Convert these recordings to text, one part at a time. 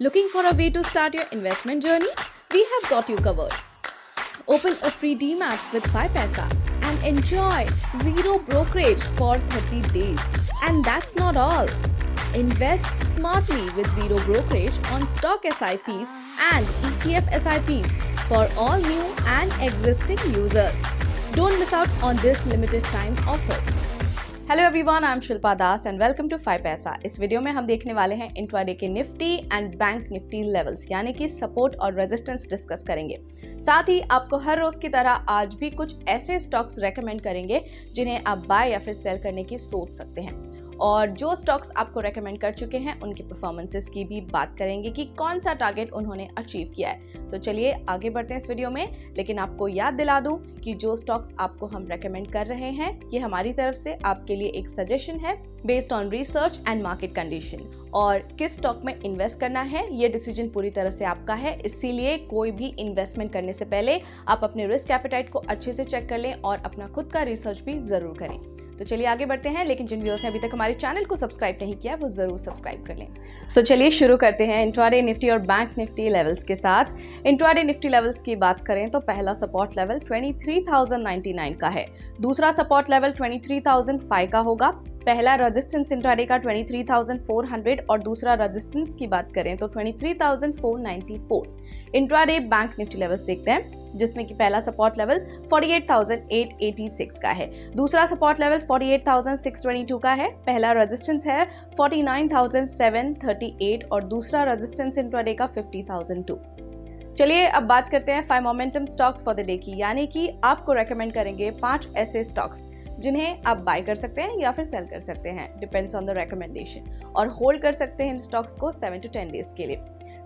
Looking for a way to start your investment journey? We have got you covered. Open a free DMAT with 5paisa and enjoy zero brokerage for 30 days. And that's not all. Invest smartly with zero brokerage on stock SIPs and ETF SIPs for all new and existing users. Don't miss out on this limited time offer. Hello everyone, I am Shilpa Das and welcome to 5paisa। इस video में हम देखने वाले हैं intraday के Nifty and bank Nifty levels यानी कि support और रेजिस्टेंस डिस्कस करेंगे। साथ ही आपको हर रोज की तरह आज भी कुछ ऐसे स्टॉक्स रेकमेंड करेंगे जिन्हें आप बाय या फिर सेल करने की सोच सकते हैं, और जो स्टॉक्स आपको रेकमेंड कर चुके हैं उनके परफॉर्मेंसेस की भी बात करेंगे कि कौन सा टारगेट उन्होंने अचीव किया है। तो चलिए आगे बढ़ते हैं इस वीडियो में, लेकिन आपको याद दिला दूं कि जो स्टॉक्स आपको हम रेकमेंड कर रहे हैं ये हमारी तरफ से आपके लिए एक सजेशन है based on research and market condition, और किस स्टॉक में इन्वेस्ट करना है ये डिसीजन पूरी तरह से आपका है। इसीलिए कोई भी इन्वेस्टमेंट करने से पहले आप अपने रिस्क एपेटाइट को अच्छे से चेक कर लें और अपना खुद का रिसर्च भी जरूर करें। तो चलिए आगे बढ़ते हैं, लेकिन जिन व्यूअर्स ने अभी तक हमारे चैनल को सब्सक्राइब नहीं किया वो जरूर सब्सक्राइब कर लें। सो चलिए शुरू करते हैं इंट्राडे निफ्टी और बैंक निफ्टी लेवल्स के साथ। इंट्राडे निफ्टी लेवल्स की बात करें तो पहला सपोर्ट लेवल 23,099 का है, दूसरा सपोर्ट लेवल 23,005 का होगा, पहला रेजिस्टेंस इंट्राडे का 23,400 और दूसरा रेजिस्टेंस की बात करें तो 23,494। इंट्राडे बैंक निफ्टी लेवल्स देखते हैं, जिसमें कि पहला सपोर्ट लेवल 48,886 का है, दूसरा सपोर्ट लेवल 48,622 का है, पहला रेजिस्टेंस है 49,738 और दूसरा रेजिस्टेंस इंट्राडे का 50,002। चलिए अब बात करते हैं 5 momentum stocks for the day की, यानी कि आपको रेकमेंड करेंगे 5 ऐसे स्टॉक्स जिन्हें आप बाय कर सकते हैं या फिर सेल कर सकते हैं, डिपेंड्स ऑन द रिकमेंडेशन, और होल्ड कर सकते हैं इन स्टॉक्स को 7 to 10 डेज के लिए।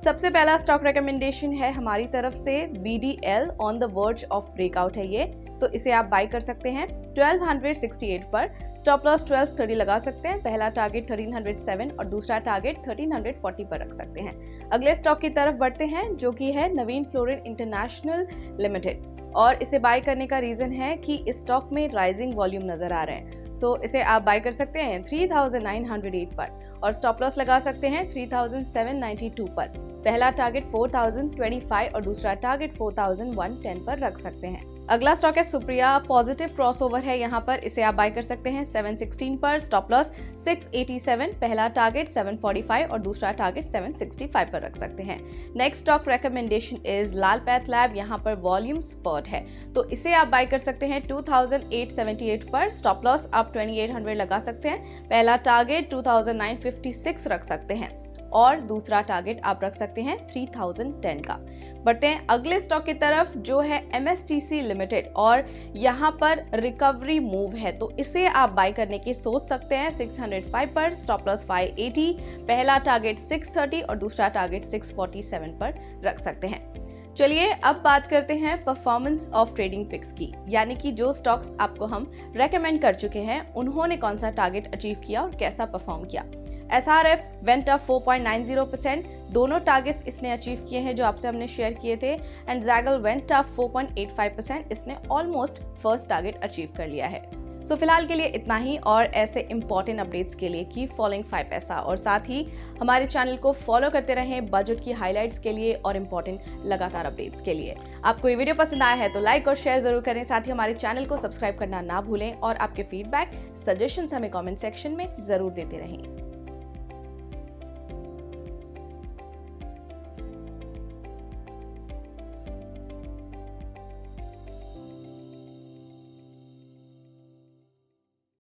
सबसे पहला स्टॉक रिकमेंडेशन है हमारी तरफ से BDL, on the verge of breakout है ये, तो इसे आप बाय कर सकते हैं 1268 पर। स्टॉप लॉस 1230 लगा सकते हैं, पहला टारगेट 1307 और दूसरा टारगेट 1340 पर रख सकते हैं। अगले स्टॉक की तरफ बढ़ते हैं जो कि है नवीन फ्लोरिन इंटरनेशनल लिमिटेड, और इसे बाय करने का रीजन है कि इस स्टॉक में राइजिंग वॉल्यूम नजर आ रहे हैं, सो इसे आप बाय कर सकते हैं 3908 पर और स्टॉप लॉस लगा सकते हैं 3792 पर। पहला टारगेट 4025 और दूसरा टारगेट 4110 पर रख सकते हैं। अगला स्टॉक है सुप्रिया, पॉजिटिव क्रॉसओवर है यहाँ पर, इसे आप बाय कर सकते हैं 716 पर, स्टॉप लॉस 687, पहला टारगेट 745 और दूसरा टारगेट 765 पर रख सकते हैं। Next stock recommendation is Lal path lab, यहाँ पर वॉल्यूम स्पर्ट है, तो इसे आप बाय कर सकते हैं 2878 पर, स्टॉप लॉस आप 2800 लगा सकते हैं, पहला टारगेट 2956 रख सकते हैं और दूसरा टारगेट आप रख सकते हैं 3010 का। बढ़ते हैं अगले स्टॉक की तरफ जो है MSTC लिमिटेड, और यहाँ पर रिकवरी मूव है, तो इसे आप बाय करने की सोच सकते हैं 605 पर, स्टॉप लॉस 580, पहला टारगेट 630 और दूसरा टारगेट 647 पर रख सकते हैं। चलिए अब बात करते हैं परफॉर्मेंस ऑफ ट्रेडिंग पिक्स की, यानी कि जो स्टॉक्स आपको हम रेकमेंड कर चुके हैं उन्होंने कौन सा टारगेट अचीव किया और कैसा परफॉर्म किया। SRF वेंट अप 4.90%, दोनों टारगेट्स इसने अचीव किए हैं जो आपसे हमने शेयर किए थे, एंड Zaggle वेंट अप 4.85%, इसने ऑलमोस्ट फर्स्ट टारगेट अचीव कर लिया है। सो फिलहाल के लिए इतना ही, और ऐसे इंपॉर्टेंट अपडेट्स के लिए कीप फॉलोइंग 5paisa, और साथ ही हमारे चैनल को फॉलो करते रहें बजट की हाइलाइट्स के लिए और इंपॉर्टेंट लगातार अपडेट्स के लिए। आपको ये वीडियो पसंद आया है तो लाइक और शेयर जरूर करें, साथ ही हमारे चैनल को सब्सक्राइब करना ना भूलें और आपके फीडबैक सजेशंस हमें कमेंट सेक्शन में जरूर देते रहें।